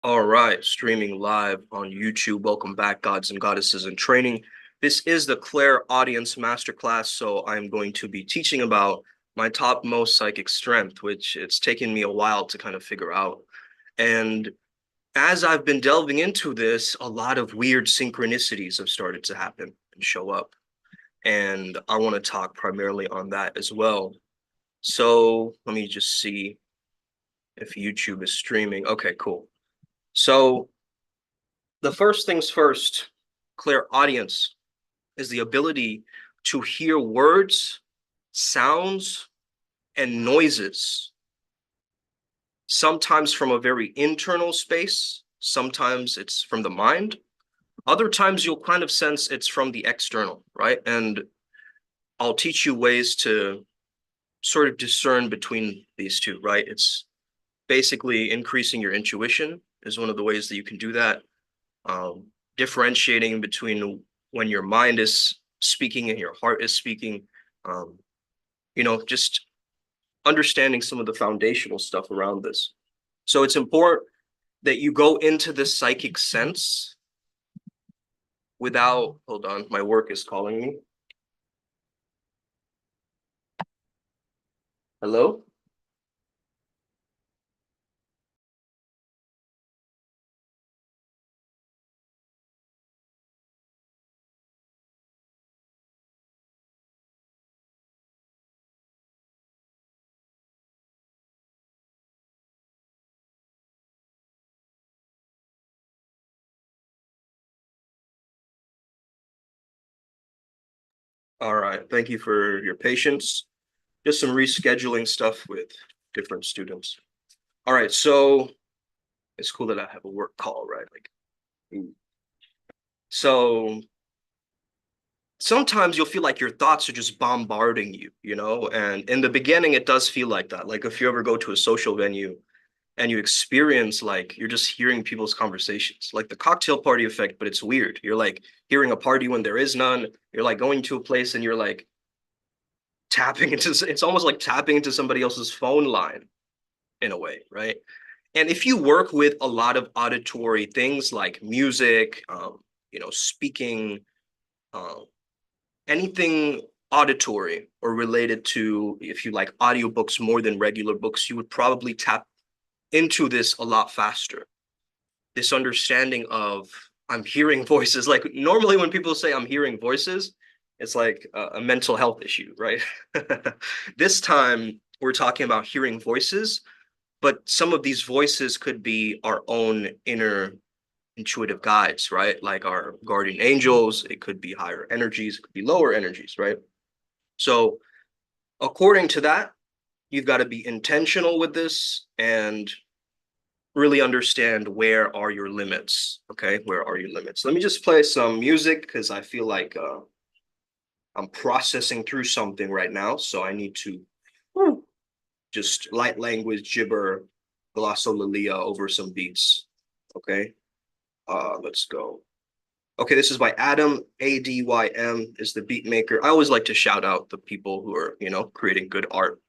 All right, streaming live on YouTube. Welcome back, gods and goddesses in training. This is the Clairaudience Masterclass, so I'm going to be teaching about my topmost psychic strength, which it's taken me a while to kind of figure out. And as I've been delving into this, a lot of weird synchronicities have started to happen and show up. And I want to talk primarily on that as well. So let me just see if YouTube is streaming. Okay, cool. So the first things first, clairaudience is the ability to hear words, sounds, and noises, sometimes from a very internal space, sometimes it's from the mind. Other times you'll kind of sense it's from the external, right? And I'll teach you ways to sort of discern between these two, right? It's basically increasing your intuition is one of the ways that you can do that. um, Differentiating between when your mind is speaking and your heart is speaking, um, just understanding some of the foundational stuff around this. So it's important that you go into the psychic sense without, hold on, my work is calling me. Hello? All right, thank you for your patience. Just some rescheduling stuff with different students. All right, so it's cool that I have a work call, right? So sometimes you'll feel like your thoughts are just bombarding you, and in the beginning, it does feel like that. Like if you ever go to a social venue and you experience like you're just hearing people's conversations, like the cocktail party effect, but it's weird. You're like hearing a party when there is none. You're like going to a place and you're like tapping into, it's almost like tapping into somebody else's phone line in a way, right? And if you work with a lot of auditory things like music, speaking, um, anything auditory or related to, if you like audiobooks more than regular books, you would probably tap into this a lot faster. This understanding of I'm hearing voices. Like normally when people say I'm hearing voices, it's like a mental health issue, right? This time we're talking about hearing voices, but some of these voices could be our own inner intuitive guides, right? Like our guardian angels, it could be higher energies, it could be lower energies, right? So according to that, you've got to be intentional with this and really understand where are your limits. Okay, where are your limits? Let me just play some music because I feel like I'm processing through something right now, so I need to just light language gibber glossolalia over some beats. Okay, let's go. Okay, this is by Adam, ADYM is the beat maker. I always like to shout out the people who are, creating good art.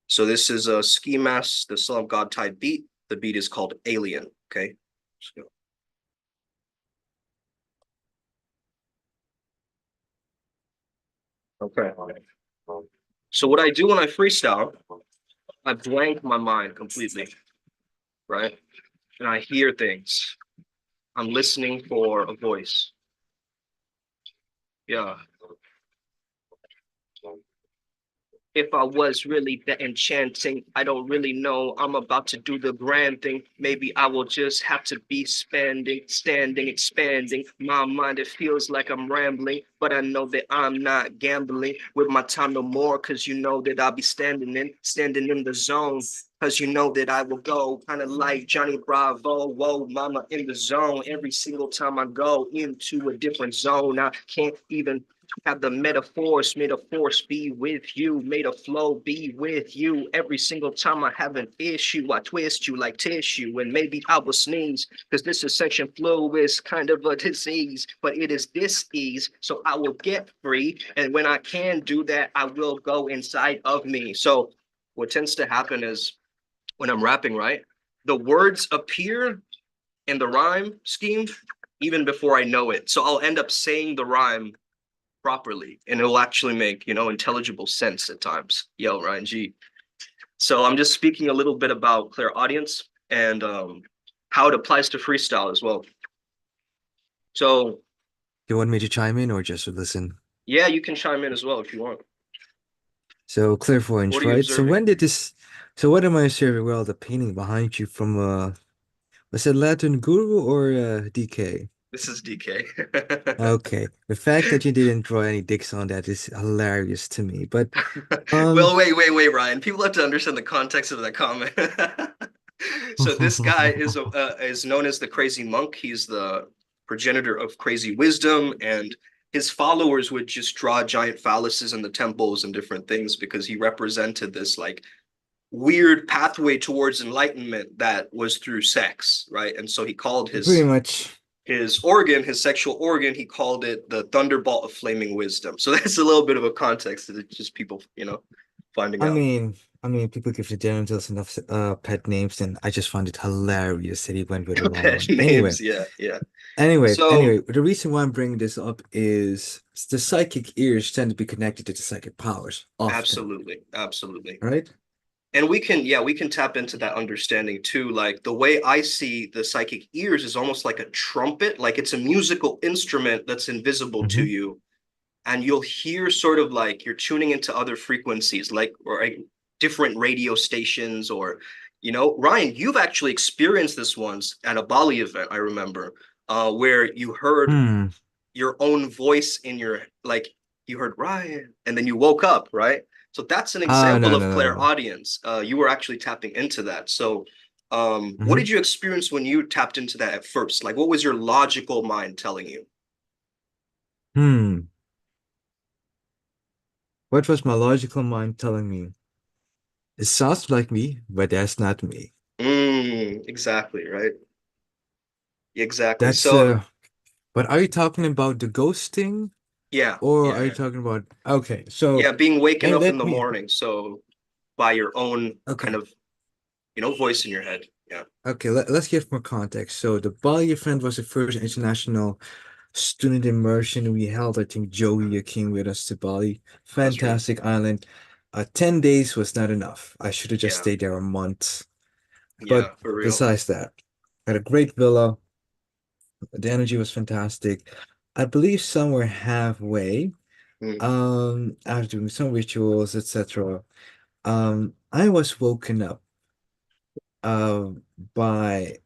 So this is a Ski Mask, the Son of God type beat. The beat is called Alien. Okay. Let's go. Okay. So what I do when I freestyle, I blank my mind completely, right? And I hear things. I'm listening for a voice. Yeah. If I was really that enchanting, I don't really know. I'm about to do the grand thing. Maybe I will just have to be spending, standing, expanding. My mind, it feels like I'm rambling, but I know that I'm not gambling with my time no more, because you know that I'll be standing in the zone. Cause you know that I will go kind of like Johnny Bravo, whoa, mama in the zone. Every single time I go into a different zone, I can't even have the metaphors, may the force be with you, may the flow be with you. Every single time I have an issue, I twist you like tissue, and maybe I will sneeze, because this ascension flow is kind of a disease, but it is this ease, so I will get free. And when I can do that, I will go inside of me. So what tends to happen is when I'm rapping, right, the words appear in the rhyme scheme even before I know it. So I'll end up saying the rhyme properly and it'll actually make, intelligible sense at times. Yo, Ryan G. So I'm just speaking a little bit about clairaudience and how it applies to freestyle as well. So You want me to chime in or just listen? yeah, you can chime in as well if you want. So What clairvoyance, are you right? So observing? when did this? So what am I observing? Well, the painting behind you from was it Latin Guru or DK? This is DK. Okay, the fact that you didn't draw any dicks on that is hilarious to me. But um, Well, wait, Ryan. People have to understand the context of that comment. So this guy is known as the Crazy Monk. He's the progenitor of crazy wisdom, and his followers would just draw giant phalluses in the temples and different things because he represented this like weird pathway towards enlightenment that was through sex, right? And so he called pretty his much. his organ, his sexual organ, he called it the thunderbolt of flaming wisdom. So that's a little bit of a context that it's just people, finding I out. mean, I mean, people give the genitals enough pet names, and I just find it hilarious that he went with the wrong Pet one. Anyway, names, yeah, yeah. anyway, So anyway, the reason why I'm bringing this up is the psychic ears tend to be connected to the psychic powers often, absolutely, absolutely. right? And we can tap into that understanding too. Like the way I see the psychic ears is almost like a trumpet, like it's a musical instrument that's invisible to Hmm. you. And you'll hear sort of like you're tuning into other frequencies, like or different radio stations, or Ryan, you've actually experienced this once at a Bali event, I remember, where you heard Hmm. your own voice in your like you heard Ryan, and then you woke up, right? So that's an example No, of no, no, no. clairaudience. You were actually tapping into that. So, what Hmm. did you experience when you tapped into that at first? Like, what was your logical mind telling you? Hmm. What was my logical mind telling me? It sounds like me, but that's not me. Exactly, right? Exactly. That's So, but are you talking about the ghosting yeah, or yeah, are you yeah. talking about okay, so Yeah, being waken and up in let the me morning, so by your own kind okay. of, voice in your head. Yeah, Okay, let's give more context. So the Bali event was the first international student immersion we held. I think Joey came with us to Bali. that's right. Fantastic island. 10 days was not enough. I should have just Yeah, stayed there a month. But yeah, for real. besides that, had a great villa. The energy was fantastic. I believe somewhere halfway, Mm, after doing some rituals, etc. I was woken up by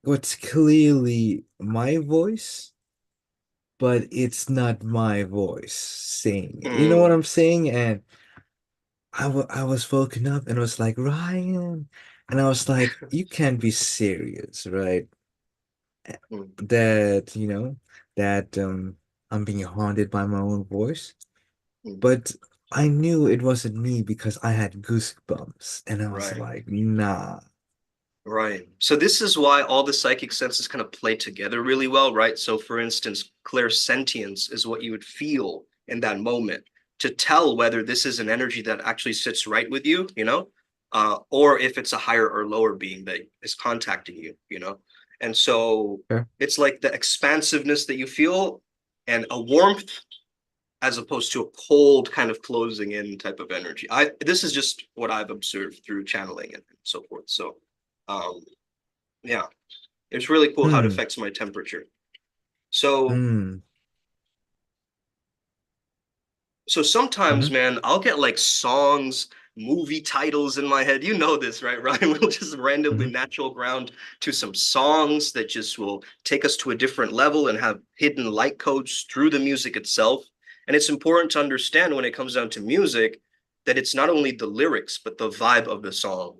what's clearly my voice, but it's not my voice saying it. You know what mm, I'm saying? And I was woken up and was like, Ryan. And I was like, you can't be serious, right? mm, That, that I'm being haunted by my own voice. mm. But I knew it wasn't me because I had goosebumps. And I was Right. like, nah. Right. So this is why all the psychic senses kind of play together really well, right? So for instance, clairsentience is what you would feel in that moment to tell whether this is an energy that actually sits right with you, or if it's a higher or lower being that is contacting you. And so Yeah. it's like the expansiveness that you feel and a warmth as opposed to a cold kind of closing in type of energy. This is just what I've observed through channeling and so forth. So um, yeah, it's really cool how it Hmm. affects my temperature. So Hmm. so sometimes, Hmm. man, I'll get like songs, movie titles in my head. You know this, right, Ryan? We'll just randomly Hmm. natural ground to some songs that just will take us to a different level and have hidden light codes through the music itself. And it's important to understand when it comes down to music that it's not only the lyrics, but the vibe of the song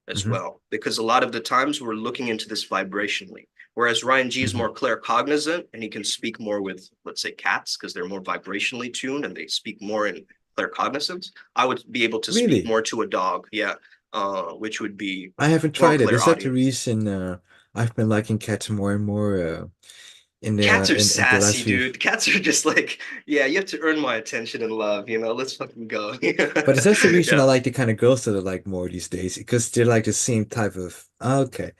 as Hmm. well, because a lot of the times we're looking into this vibrationally. Whereas Ryan G is Hmm. more claircognizant and he can speak more with, let's say, cats because they're more vibrationally tuned and they speak more in claircognizance. I would be able to speak Really? more to a dog, yeah, which would be I haven't more tried it. Is that the clairaudience. reason I've been liking cats more and more in Cats the are in the last sassy, few? dude. Cats are just like, yeah, you have to earn my attention and love, Let's fucking go. But is that the reason I Yeah. like the kind of girls that I like more these days? Because they're like the same type of okay.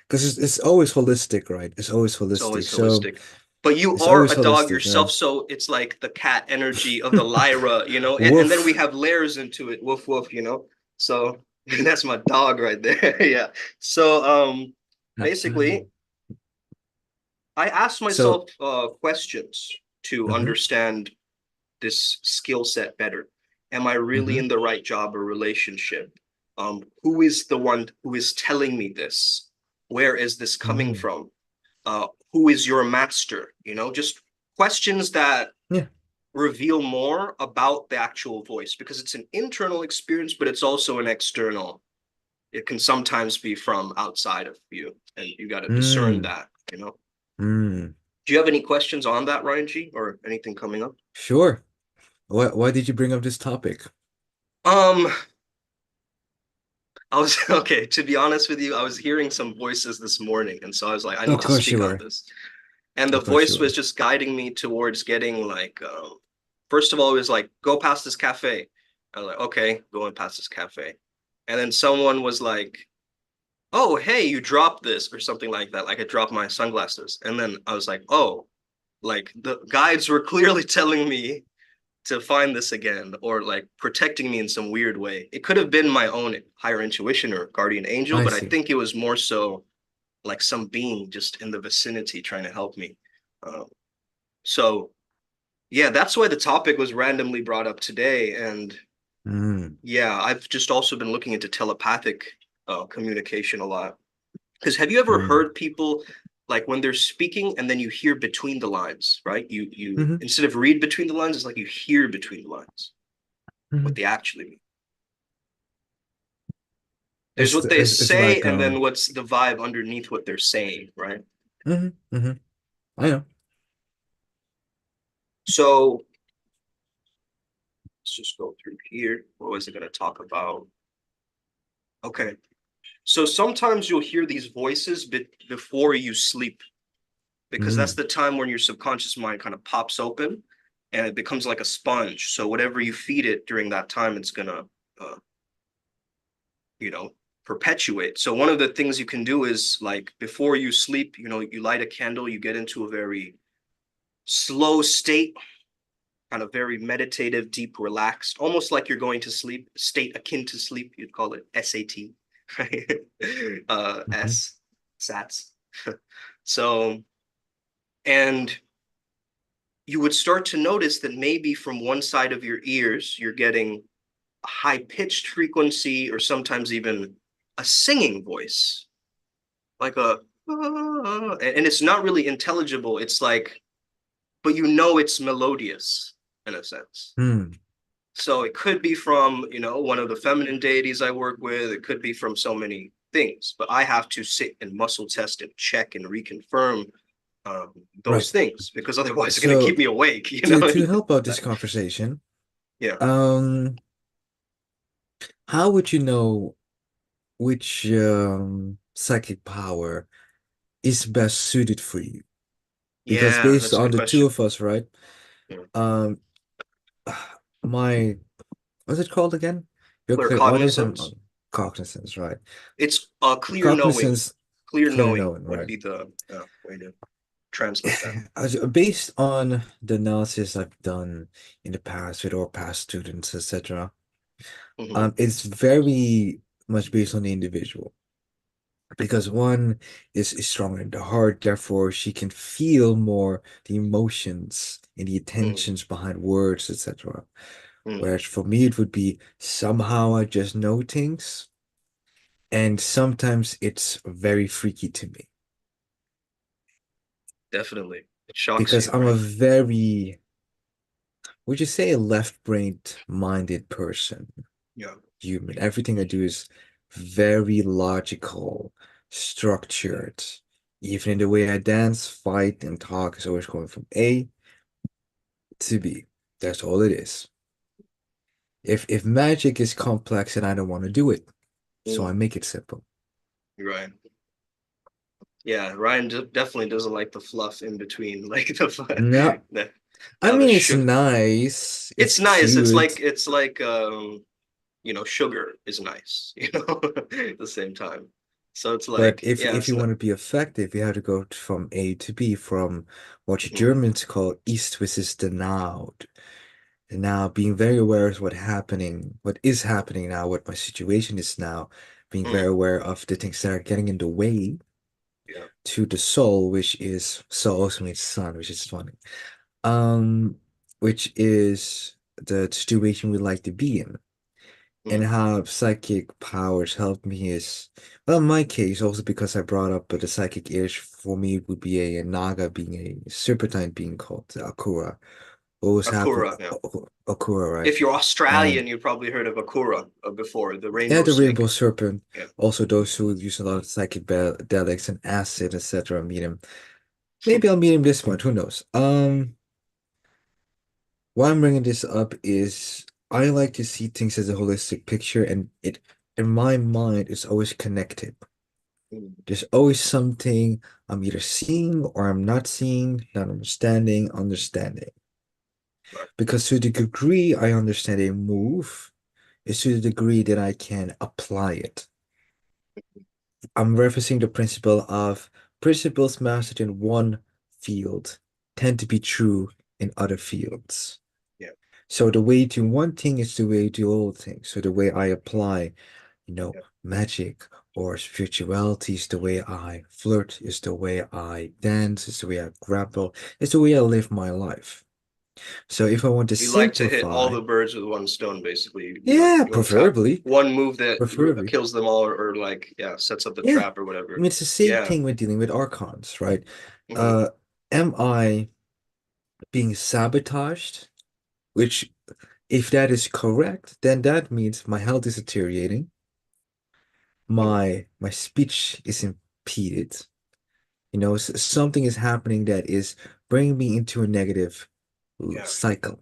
because it's always holistic, right? It's always It's holistic. always So holistic. But you it's are always a dog holistic, right? yourself, so it's like the cat energy of the Lyra, and then we Woof. have layers into it. Woof woof. So that's my dog right there. Yeah. So basically I asked So, myself questions to mhm, understand this skill set better. Am I really mhm, in the right job or relationship? Who is the one who is telling me this? Where is this coming mhm. from? Who is your master? Just questions that Yeah. reveal more about the actual voice because it's an internal experience, but it's also an external. It can sometimes be from outside of you, and you got to discern Mm, that. mm. Do you have any questions on that, Ryan G, or anything coming up? Sure. Why did you bring up this topic? Um, I was okay, to be honest with you, I was hearing some voices this morning, and so I was like, I need Of to course speak you on were. this. And the Of course you voice was were. just guiding me towards getting like, first of all, it was like, go past this cafe. I was like, okay, going past this cafe. And then someone was like, oh, hey, you dropped this or something like that. Like I dropped my sunglasses. And then I was like, oh, like the guides were clearly telling me to find this again or like protecting me in some weird way. It could have been my own higher intuition or guardian angel, I but I see. think it was more so like some being just in the vicinity trying to help me. Um, so yeah, that's why the topic was randomly brought up today. And Mm, yeah, I've just also been looking into telepathic communication a lot. Because have you ever mm, heard people like when they're speaking and then you hear between the lines, right? You mhm, instead of read between the lines, it's like you hear between the lines what mhm. they actually mean. There's what they It's say like and then what's the vibe underneath what they're saying, right? mhm, mhm. I know. So let's just go through here. What was I going to talk about? Okay. So sometimes you'll hear these voices before you sleep because that's Mm, the time when your subconscious mind kind of pops open and it becomes like a sponge. So whatever you feed it during that time, it's gonna, uh, you know, perpetuate. So one of the things you can do is like before you sleep, you light a candle, you get into a very slow state, kind of very meditative, deep, relaxed, almost like you're going to sleep, state akin to sleep. You'd call it SAT, right? mhm. S, SATs. So, and you would start to notice that maybe from one side of your ears, you're getting a high pitched frequency or sometimes even a singing voice, like and it's not really intelligible. It's like, but it's melodious in a sense. Mm. So it could be from, one of the feminine deities I work with. It could be from so many things, but I have to sit and muscle test and check and reconfirm um, Right. those things because otherwise it's going to So keep me awake, to help out this conversation, Yeah. um, how would you know which psychic power is best suited for you? Because Yeah, based that's a on good the two question. of us, right? Yeah. Um, my what's it called again? Your Clear clairaudience cognizance. and cognizance, right? It's clear knowing. Cognizance, Clear clear knowing knowing, would right? be the way to translate that. Based on the analysis I've done in the past with our past students, etc., Hmm. it's very much based on the individual because one is stronger in the heart, therefore she can feel more the emotions and the Hmm. intentions behind words, etc. Hmm. Whereas for me, it would be somehow I just know things, and sometimes it's very freaky to me Definitely. It shocks because you, I'm a right? very, would you say, a left-brained minded person, Yeah. human. Everything I do is very logical, structured. Even in the way I dance, fight, and talk is always going from A to B. That's all it is. If magic is complex and I don't want to do it, so I Mm. make it simple. You're right. Yeah, Ryan definitely doesn't like the fluff in between, like No, the I the mean it's sugar. nice, It's it's nice. cute. It's like sugar is nice, at the same time. So it's But like, if yeah, if it's you not. want to be effective, you have to go from A to B, from what you Mhm, Germans call East versus the now. And now being very aware of what is happening now, what my situation is now, being very mhm, aware of the things that are getting in the way yeah. to the soul, which is soul also means sun, which is funny. Um, which is the situation we like to be in. And Mhm. how psychic powers help me is, well, in my case, also because I brought up the psychic itch, for me would be a Naga being a serpentine being called Akura. Always happen Akura, yeah. Akura, right? If you're And Australian, you probably heard of Akura before, the yeah, rainbow the rainbow snake. serpent. Yeah. Also, those who use a lot of psychedelics and acid, etc. Meet him. Maybe I'll meet him this month. Who knows? Why I'm bringing this up is I like to see things as a holistic picture, and it, in my mind, it's always connected. Mm. There's always something I'm either seeing or I'm not seeing, not understanding, understanding. Right. Because to the degree I understand a move is to the degree that I can apply it. I'm referencing the principle of principles mastered in one field tend to be true in other fields. Yeah. So the way to one thing is the way to all things. So the way I apply, Yeah. magic or spirituality is the way I flirt, is the way I dance, is the way I grapple, is the way I live my life. So if I want to You like to hit all simplify, the birds with one stone, basically. yeah, You want to tap preferably, one move that preferably. kills them all, or like, yeah, sets up the Yeah. trap or I whatever. mean, it's the same Yeah. thing when dealing with archons, right? Hmm. Uh, am I being sabotaged? Which, if that is correct, then that means my health is deteriorating, Hmm. my speech is impeded. Something is happening that is bringing me into a negative Yeah. cycle.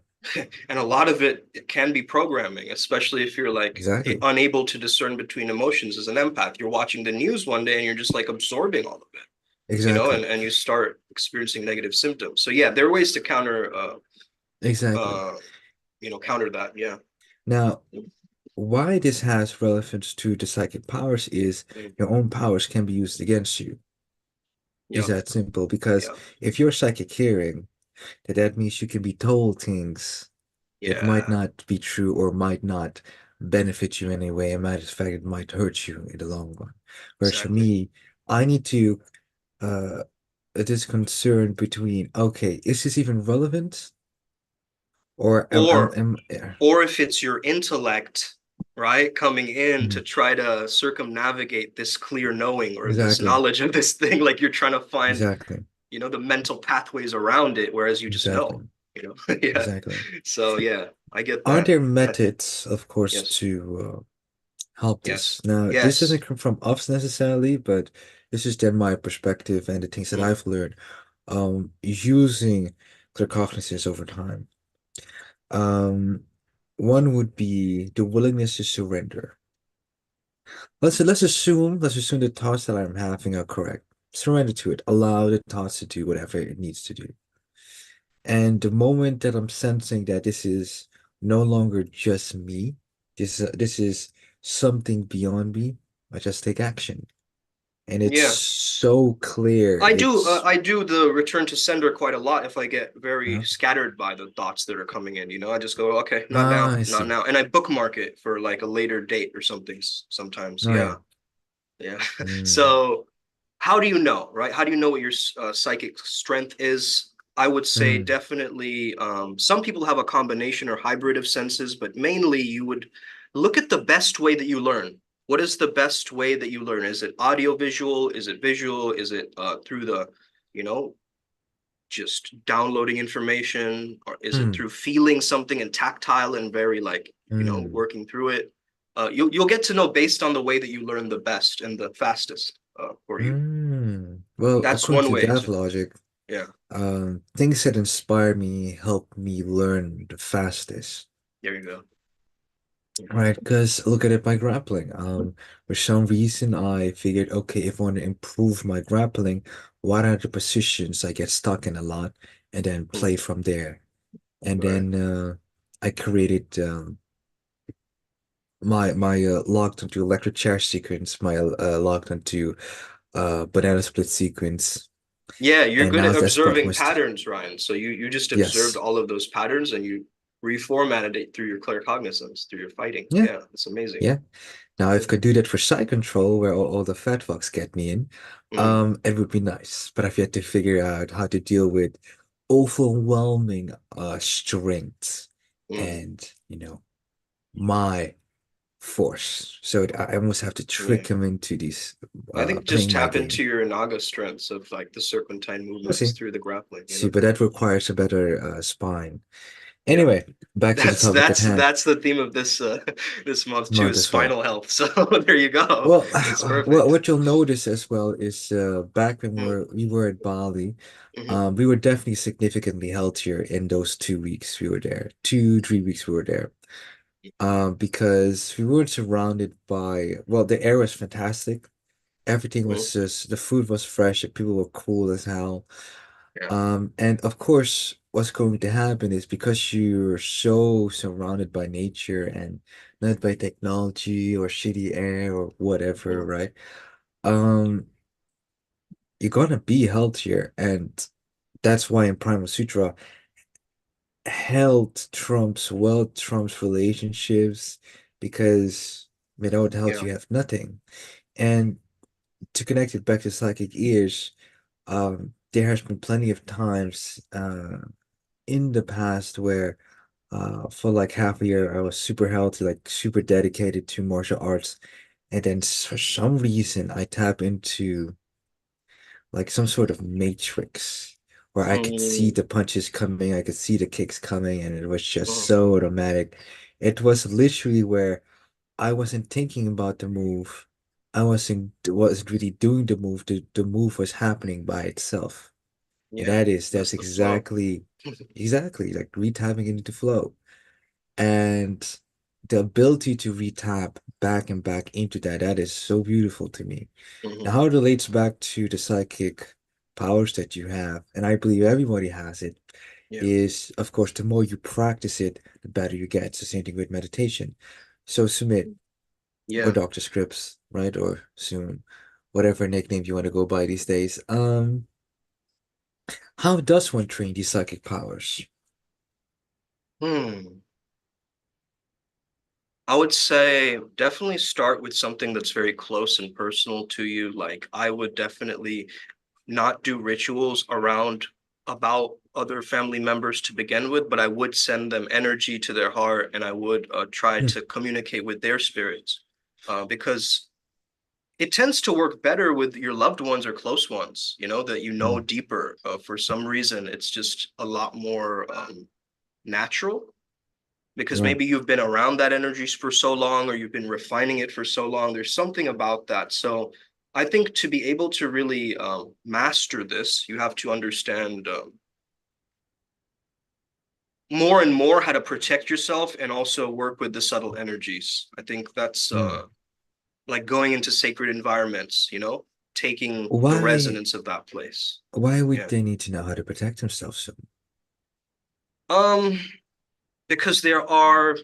And a lot of it can be programming, especially if you're like Exactly. unable to discern between emotions as an empath. You're watching the news one day and you're just like absorbing all of it, Exactly. and you start experiencing negative symptoms. So yeah, there are ways to Exactly. uh, counter that. Yeah. Now, why this has relevance to the psychic powers is Mm. your own powers can be used against you. Is Yeah. that simple? Because Yeah. if you're psychic hearing, that means you can be told things that might Yeah. not be true or might not benefit you in any way. As a matter of fact, it might hurt you in the long run. Whereas for Exactly. me, I need to uh this concern between, okay, is this even relevant? Or Or yeah. or if it's your intellect, right, coming in to Mhm. try to circumnavigate this clear knowing or this Exactly. knowledge of this thing, like you're trying to find, Exactly. the mental pathways around it, whereas you just Exactly. know. Yeah. Exactly. So yeah, I get Are that. there methods, of course, Yes. to help this? Yes. Now, this Yes. doesn't come from us necessarily, but this is then my perspective and the things that Mm. I've learned using claircognizance over time. Um, one would be the willingness to surrender. Let's assume the thoughts that I'm having are correct. Surrender to it. Allow the thoughts to do whatever it needs to do. And the moment that I'm sensing that this is no longer just me, this is something beyond me, I just take action. And it's Yeah. so clear. I do the return to sender quite a lot if I get very Uh, scattered by the thoughts that are coming in. I just go, okay, not now, I not see. now, and I bookmark it for like a later date or something. Sometimes, Oh yeah, yeah. yeah. Mm, So, how do you know, right? How do you know what your psychic strength is? I would say mm, definitely. Some people have a combination or hybrid of senses, but mainly you would look at the best way that you learn. What is the best way that you learn? Is it audio visual? Is it visual? Is it through the, you know, just downloading information? Or is it mm, through feeling something and tactile and very like, mm, working through it? You'll get to know based on the way that you learn the best and the fastest for you. Well, That's according one to way that to, logic, yeah, things that inspire me help me learn the fastest. there you go. Right, because look at it by grappling. For some reason, I figured, okay, if I want to improve my grappling, what are the positions I get stuck in a lot, and then Mhm. play from there. And Right. then I created my locked onto electric chair sequence, my locked onto banana split sequence, Yeah, you're and good now at that's part of my observing st patterns, Ryan. So you just observed yes. all of those patterns and you reformatted it through your claircognizance, through your fighting. Yeah, Yeah, it's amazing. yeah. Now if I Yeah. could do that for side control where all the fat fucks get me in, Mm, it would be nice. But I've yet to figure out how to deal with overwhelming strength mm, and, my force. So I almost have to yeah. trick him into these I think just playing my tap into game. your naga strengths of like the serpentine We'll movements see. through the grappling, you See, know? but that requires a better spine. Yeah. Anyway, back to the That's topic at that's hand. that's the theme of this this month too, Month is as well. spinal health. So there you go. Well, It's what perfect. what you'll notice as well is back when Mm, we were at Bali, mhm, we were definitely significantly healthier in those 2 weeks we were there. 2, 3 weeks we were there. Because we weren't surrounded by, well, the air was fantastic. Everything mm, was just, the food was fresh, and people were cool as hell. yeah. And of course, what's going to happen is because you're so surrounded by nature and not by technology or shitty air or whatever, Mm, right? You're gonna be healthier, and that's why in Primal Sutra, health trumps relationships, because without health yeah. you have nothing. And to connect it back to psychic ears, there has been plenty of times in the past where for like half a year I was super healthy, like super dedicated to martial arts, and then for some reason I tap into like some sort of matrix where I could see Mm, the punches coming, I could see the kicks coming, and it was just mm, so automatic. It was literally where I wasn't thinking about the move. I wasn't really doing the move. The move was happening by itself. And yeah. that's That's the flow. exactly like retapping into flow. And the ability to retap back and back into that is so beautiful to me. Now, Hmm. how it relates back to the psychic powers that you have, and I believe everybody has it, Yeah. is of course the more you practice it, the better you get. It's the same thing with meditation. So Sumit, or Yeah. Dr. Scripps, right? Or soon, whatever nickname you want to go by these days. How does one train these psychic powers? Hmm. I would say definitely start with something that's very close and personal to you. Like I would definitely not do rituals around about other family members to begin with, but I would send them energy to their heart and I would try Hmm, to communicate with their spirits because it tends to work better with your loved ones or close ones, you know, that you know hmm, deeper. For some reason, it's just a lot more natural because right. maybe you've been around that energy for so long or you've been refining it for so long. There's something about that. So I think to be able to really master this, you have to understand more and more how to protect yourself and also work with the subtle energies. I think that's Hmm. like going into sacred environments, you know, taking the Why resonance of that place. why would Yeah. they need to know how to protect themselves so? Um, because there are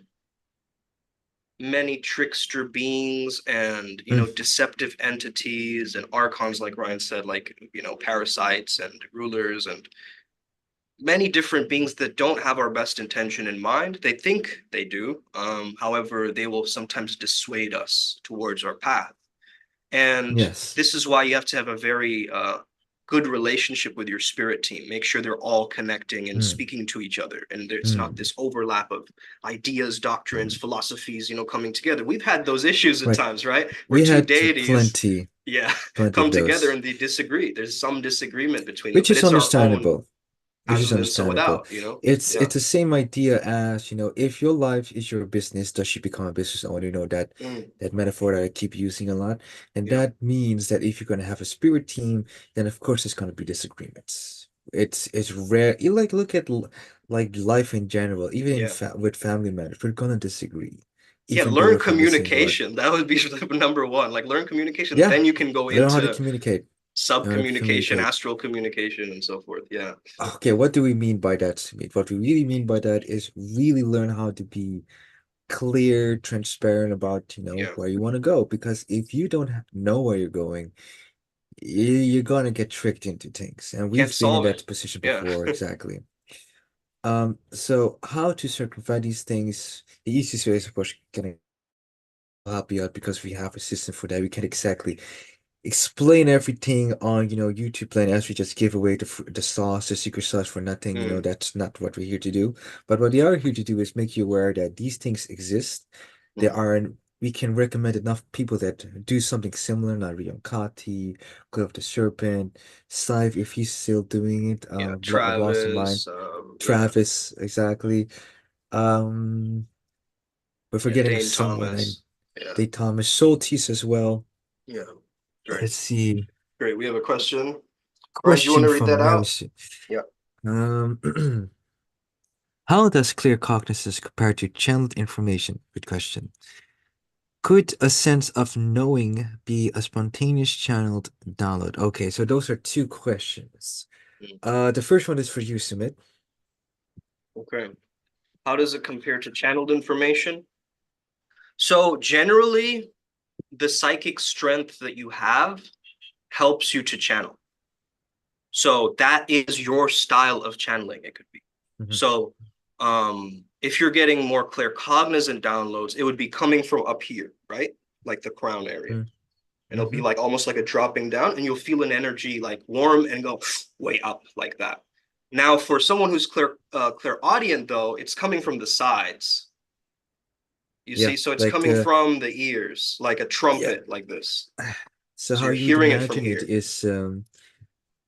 many trickster beings and Hmm, deceptive entities and archons, like Ryan said, like parasites and rulers and many different beings that don't have our best intention in mind. They think they do. However, they will sometimes dissuade us towards our path. And yes. this is why you have to have a very good relationship with your spirit team. Make sure they're all connecting and Hmm, speaking to each other. And there's not hmm, this overlap of ideas, doctrines, hmm. philosophies, coming together. We've had those issues at Right. times, right? Where We two had deities, plenty, yeah, plenty come of together those, and they disagree. There's some disagreement between them, which but is it's our own understandable. Which is hasn't been sorted understandable. out. It's Yeah. the same idea as, if your life is your business, does you become a business owner? Mm, That metaphor that I keep using a lot. And yeah. that means that if you're gonna have a spirit team, then of course there's gonna be disagreements. It's rare. You like look at like life in general, even in Yeah. fa with family members, we're gonna disagree, Yeah, even though learn we're from the same blood. communication. That would be number one. Like learn communication, Yeah, then you can go learn how to into communicate. sub Learn how to communication, communicate. astral communication, and so forth. Yeah. Okay, what do we mean by that, Smith? What we really mean by that is really learn how to be clear, transparent about, Yeah. where you want to go. Because if you don't know where you're going, you're gonna get tricked into things. And Can't we've been in solve that it. position Yeah. before, exactly. So how to circumvent these things? The easiest way is, of course, getting help you out because we have a system for that. We can exactly explain everything on, YouTube plan as we just give away the sauce, the secret sauce for nothing. Mm, That's not what we're here to do. But what we are here to do is make you aware that these things exist. There mm. are, we can recommend enough people that do something similar, like Rion Kati, Cliff the Serpent, Scythe, if he's still doing it, Yeah. I've lost in mind. Travis. Yeah. Travis, exactly. Um, we're Yeah. forgetting Dane someone, and Thomas. Yeah. they Thomas Schultes as well. Yeah. Great. Let's see. Great. We have a question. Ryan, do you want Question to read from that out? Marius. Yeah. Um, how does clear cognizance compare to channeled information? Good question. Could a sense of knowing be a spontaneous channeled download? Okay, so those are two questions. Mm, The first one is for you, Sumit. okay. How does it compare to channeled information? So generally, the psychic strength that you have helps you to channel. So that is your style of channeling, it could be. Mhm. So if you're getting more claircognizant downloads, it would be coming from up here, right? Like the crown area. And it'll be Mm-hmm. like almost like a dropping down, and you'll feel an energy like warm and go way up like that. Now, for someone who's clairaudient, though, it's coming from the sides. You Yeah, see, so it's like coming from the ears, like a yeah. trumpet, like this. So So how you're you would hearing it from imagine it here. is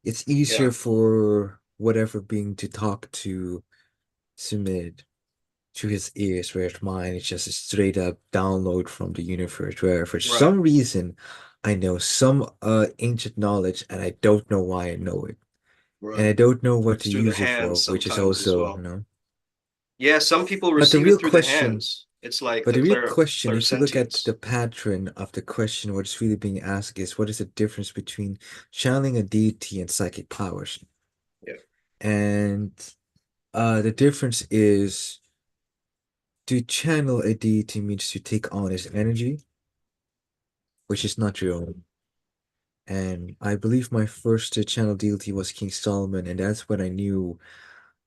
it's Yeah, easier for whatever being to talk to Sumit to his ears, whereas mine is just a straight up download from the universe, where for right, some reason I know some ancient knowledge and I don't know why I know it. And right. I don't know what It's to through the use it hands for, which is sometimes as also, well. Yeah, some people But the receive real it through the question, hands. It's like but the the real question, if you look at the clairsentience. pattern of the question, what's really being asked is what is the difference between channeling a deity and psychic powers? Yeah, And the difference is to channel a deity means to take on his energy, which is not your own. And I believe my first channel deity was King Solomon, and that's when I knew,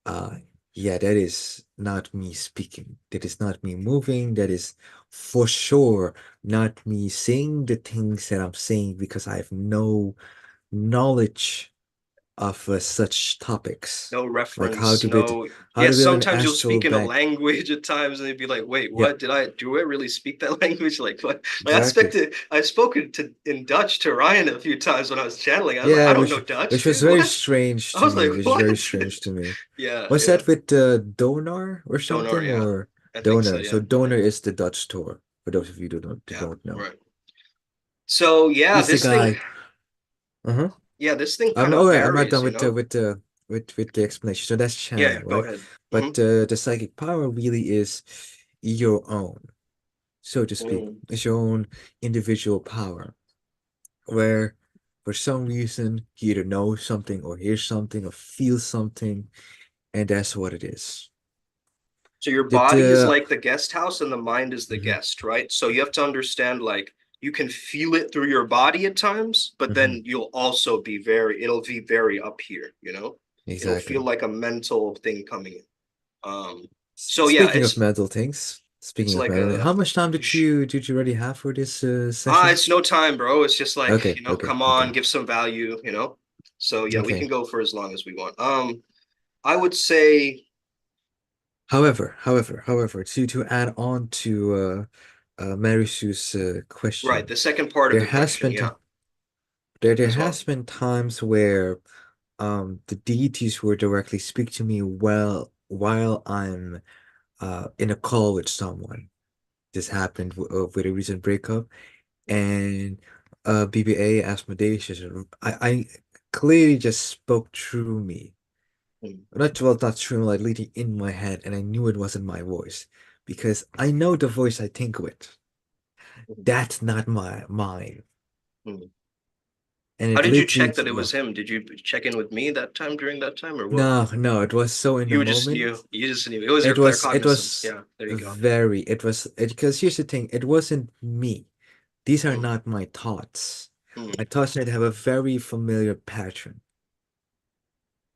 uh, yeah, that is not me speaking. That is not me moving. That is for sure not me saying the things that I'm saying because I have no knowledge of such topics, no like reference, no. how Yeah, to build an sometimes you'll astral speak in a bag. language at times, and they'd be like, "Wait, Yeah, what? Do I really speak that language?" Like, what? Like exactly. I've spoken to in Dutch to Ryan a few times when I was channeling. I was like, Yeah, "I don't know Dutch, which was dude. very What?" strange I to was me. like, Which is very "What?" strange to me. Yeah, Was yeah. that with Donar or Donar, something yeah. or I think so, Donor? So yeah. Donor is the Dutch tour for those of you who Yeah, don't know. right. So yeah, He's the this thing, guy. Uh-huh. yeah, this thing I'm kind of all right. I'm not varies, done you with the know? with the explanation. So that's Yeah, yeah, channeling, go right? ahead. But the psychic power really is your own, so to speak. Mm. It's your own individual power, where for some reason you either know something or hear something or feel something, and that's what it is. So your Did body is like the guest house and the mind is the mhm, guest, right? So you have to understand like you can feel it through your body at times, but mhm, then you'll also be it'll be very up here, you know? It'll feel exactly. like a mental thing coming in. So yeah, Speaking of mental things, it's speaking of like mental, a how much time did you already have for this session? it's no time, bro. It's just like, Okay, okay, come okay, on, give some value, you know? So yeah, we can okay. go for as long as we want. I would say However, to add on to Marisu's right, question, the second part of there the has question, been yeah, there as well. has been times where the deities will directly speak to me while I'm in a call with someone. This happened with a recent breakup, and BBA Asmodeus, I clearly just spoke through me. Mm, Not through, like leading in my head, and I knew it wasn't my voice because I know the voice I think with. mm, That's not mine. mm. and How it did you literally check that it was him? Did you check in with me that time during that time or what? no, it was so in the You just knew. moment. You just knew. It was your It claircognizance. was Yeah, there you go. very, because here's the thing, it wasn't me. These are Mm, not my thoughts. My mm, thoughts might have a very familiar pattern,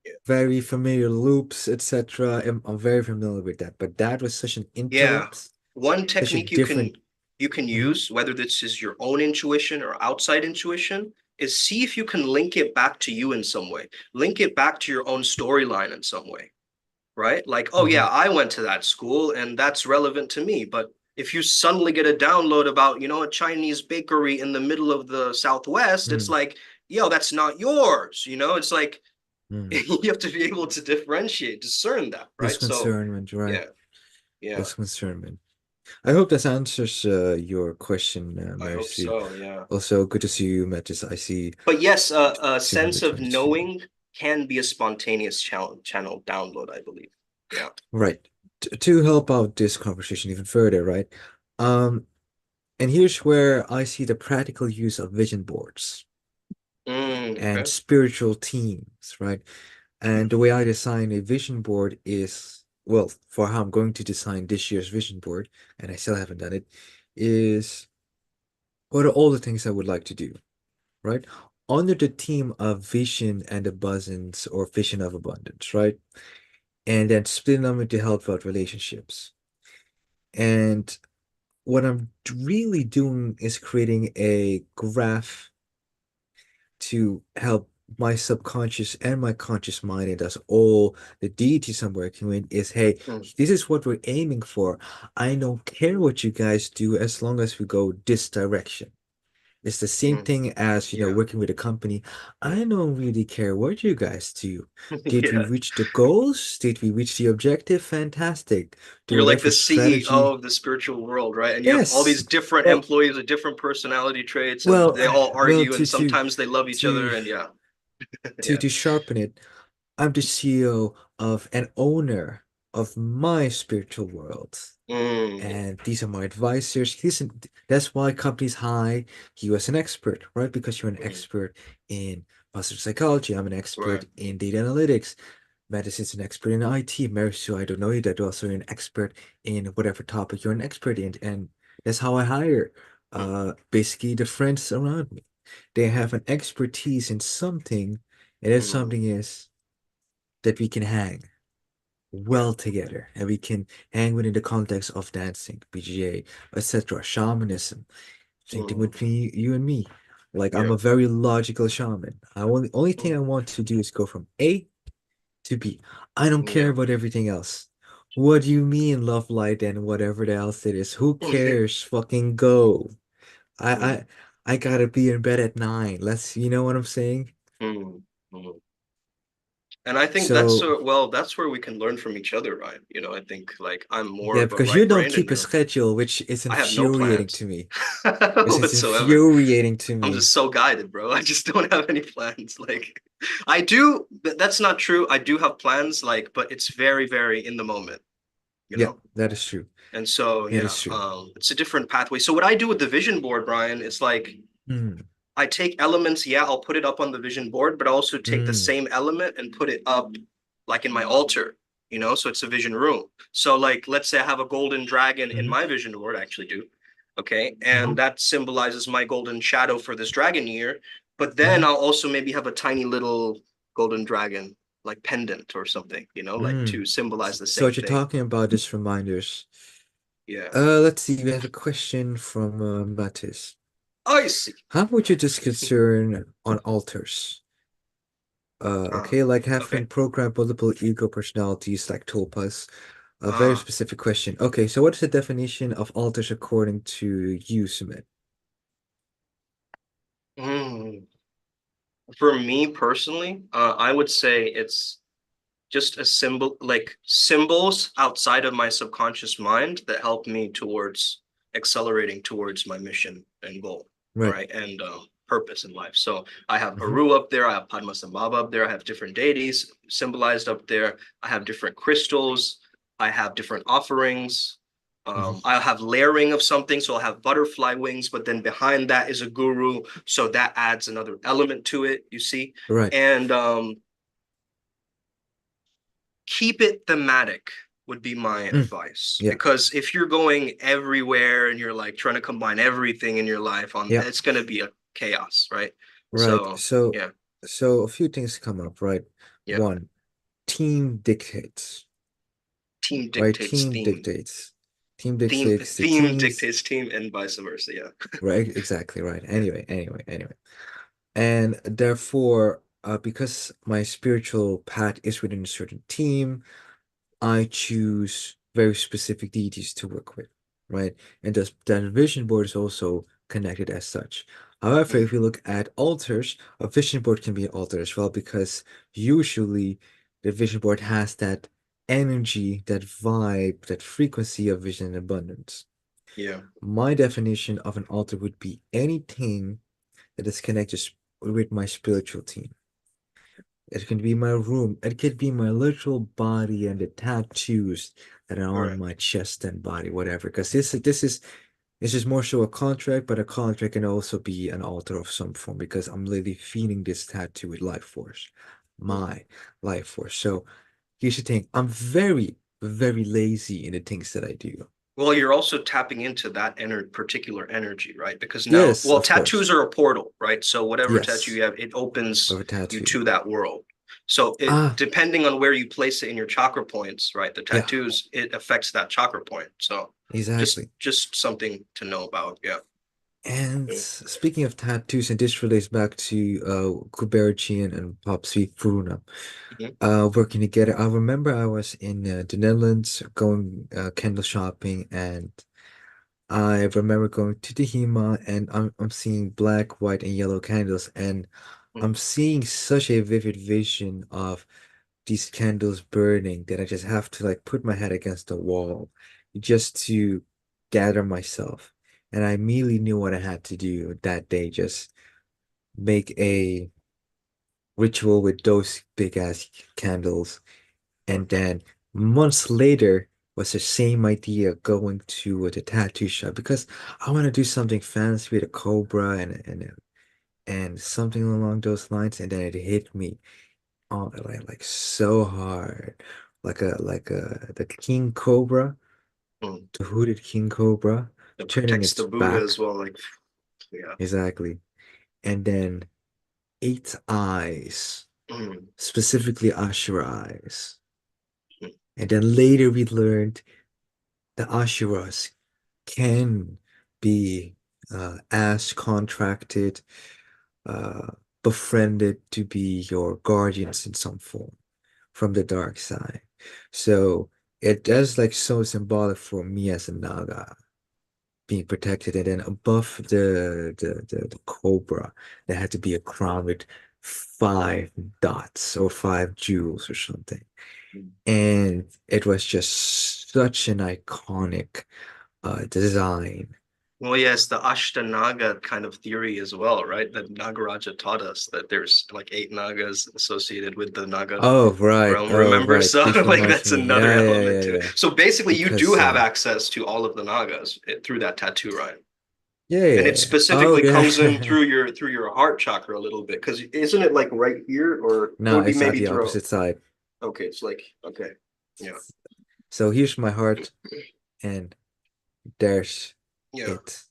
yeah. very familiar loops, etc. I'm very familiar with that. But that was such an Yeah. interrupt, One such a technique different. you can Mhm. use, whether this is your own intuition or outside intuition, is see if you can link it back to you in some way. Link it back to your own storyline in some way, right? Like, oh yeah, Mhm. I went to that school and that's relevant to me. But if you suddenly get a download about, a Chinese bakery in the middle of the Southwest, it's Mm, like, yo, that's not yours. It's like mm. you have to be able to differentiate, discern that, right? So Disconcernment, right? yeah, yeah, Disconcernment. I hope this answers your question, I hope Mercy. so. Yeah. Also, good to see you, Mattis. I see But yes, a sense of 222. knowing can be a spontaneous channel download, I believe. Yeah. Right. To help out this conversation even further, right? Um, and here's where I see the practical use of vision boards and Okay. spiritual teams, right? And the way I design a vision board is, well, for how I'm going to design this year's vision board, and I still haven't done it, is what are all the things I would like to do, right? Under the theme of vision and abundance or vision of abundance, right? And then splitting them into healthful relationships. And what I'm really doing is creating a graph to help my subconscious and my conscious mind, and thus all the deities I'm working with, is hey, Mm, this is what we're aiming for. I don't care what you guys do as long as we go this direction. It's the same mm, thing as, yeah. working with a company. I don't really care what you guys do. Did we Yeah. reach the goals? Did we reach the objective? Fantastic. Do You're like whatever the CEO strategy. of the spiritual world, right? And you have all these Yes. different Well, employees with different personality traits, and well, they all well, argue, and sometimes they love each to other, and yeah, to yeah. to sharpen it, I'm the CEO of an owner of my spiritual world. Mm, And these are my advisors. Listen, that's why companies hire you as an expert, right? Because you're an mm, expert in positive psychology. I'm an expert right. in data analytics. Medicine's an expert in IT. Mary Sue, I don't know you, that also you're an expert in whatever topic you're an expert in. And that's how I hire Mm, basically the friends around me. They have an expertise in something, and that mm, something is that we can hang yeah. well together, and we can hang within the context of dancing, BGA, etc., shamanism. Same thing Mm, with me, you and me. Like, I'm yeah. a very logical shaman. Only thing Mm, I want to do is go from A to B. I don't care yeah. about everything else. What do you mean, love, light, and whatever else it is? Who cares? Fucking go. I Mm, I I gotta be in bed at 9. You know what I'm saying? mm, mm. And I think So that's where we can learn from each other, Ryan. I think like I'm more yeah, of a because you right don't brain and keep a you're schedule, which is I have no infuriating plans to me. Which is whatsoever. infuriating to I'm me. just so guided, bro. I just don't have any plans. Like I do, that's not true. I do have plans, like, but it's very, very in the moment, you Yeah, know? that is true. And so, That yeah, is true. it's a different pathway. So what I do with the vision board, Brian, is like Mm, I take elements, yeah, I'll put it up on the vision board, but I also take the mm, same element and put it up like in my altar, so it's a vision room. So like let's say I have a golden dragon in mm, my vision board, I actually do. Okay. mm, And that symbolizes my golden shadow for this dragon year. But then mm, I'll also maybe have a tiny little golden dragon like pendant or something, like mm. to symbolize the So same what you're thing. talking about is reminders. Yeah. Let's see. We have a question from Mattis. I see. How would you just concern on altars? Uh, Okay, like okay. having programmed multiple ego personalities like tulpas. A very Uh, specific question. Okay, so what is the definition of altars according to you, Sumit? mm, for me personally, I would say it's just a symbol, like symbols outside of my subconscious mind that help me towards accelerating towards my mission and goal, Right. right? And purpose in life. So I have Mm-hmm. Haru up there, I have Padmasambhava up there, I have different deities symbolized up there, I have different crystals, I have different offerings. Hmm. I'll have layering of something, so I'll have butterfly wings, but then behind that is a guru, so that adds another element to it, you see. Right. And keep it thematic would be my Mm. advice, Yeah. because if you're going everywhere and you're like trying to combine everything in your life on, Yeah. it's going to be a chaos, right? Right. So So yeah, so a few things come up, right? yeah. One, team dictates, Team right? dictates Team theme. dictates. Team Theme dictates the theme teams, dictates team and vice versa. Yeah. right? Exactly right. Yeah. Anyway. And therefore, because my spiritual path is within a certain team, I choose very specific deities to work with, right? And thus that vision board is also connected as such. However, Mm, if you look at altars, a vision board can be an altar as well because usually the vision board has that energy, that vibe, that frequency of vision and abundance. yeah. My definition of an altar would be anything that is connected with my spiritual team. It can be my room. It could be my literal body and the tattoos that are All on right. my chest and body, whatever. Because this is more so a contract, but a contract can also be an altar of some form because I'm literally feeding this tattoo with life force, Mm. my life force. So here's the thing: I'm very, very lazy in the things that I do. Well, you're also tapping into that particular energy, right? Because now, Yes, well, of course. tattoos are a portal, right? So whatever tattoo Yes, you have, it opens of a you tattoo. to that world. So it Ah, depending on where you place it in your chakra points, right? The yeah, tattoos, it affects that chakra point. So just exactly. just something to know about. Yeah. And speaking of tattoos, and this relates back to Kubertian and Popsy Furuna Mhm. working together. I remember I was in the Netherlands going candle shopping, and I remember going to the HEMA, and I'm seeing black, white, and yellow candles, and I'm Mhm. seeing such a vivid vision of these candles burning that I just have to like put my head against the wall just to gather myself. And I immediately knew what I had to do that day, just make a ritual with those big ass candles. And then months later was the same idea going to the tattoo shop because I want to do something fancy with a cobra and something along those lines. And then it hit me on like so hard, like the king cobra, Mm. the hooded king cobra, It turning protects the its Buddha as back well. Like, yeah. exactly, and then eight eyes, Mm. specifically Ashura eyes, Mm. and then later we learned the Ashuras can be as contracted, uh, befriended to be your guardians in some form from the dark side. So it does like so symbolic for me as a Naga being protected, and then above the cobra, there had to be a crown with five dots or five jewels or something. Mm. And it was just such an iconic design. Well, yes, the Ashtanaga kind of theory as well, right? That Nagaraja taught us that there's like eight Nagas associated with the Naga realm, Oh, remember? right. So This like reminds that's me. another element to it. Yeah. So basically you do Because have access to all of the Nagas through that tattoo, right? And it Oh, specifically yeah. comes in through your heart chakra a little bit, because isn't it like right here, or it No, would be it's at maybe the throat? opposite side. Okay, it's like okay. Yeah. So here's my heart, and there's Yeah. it.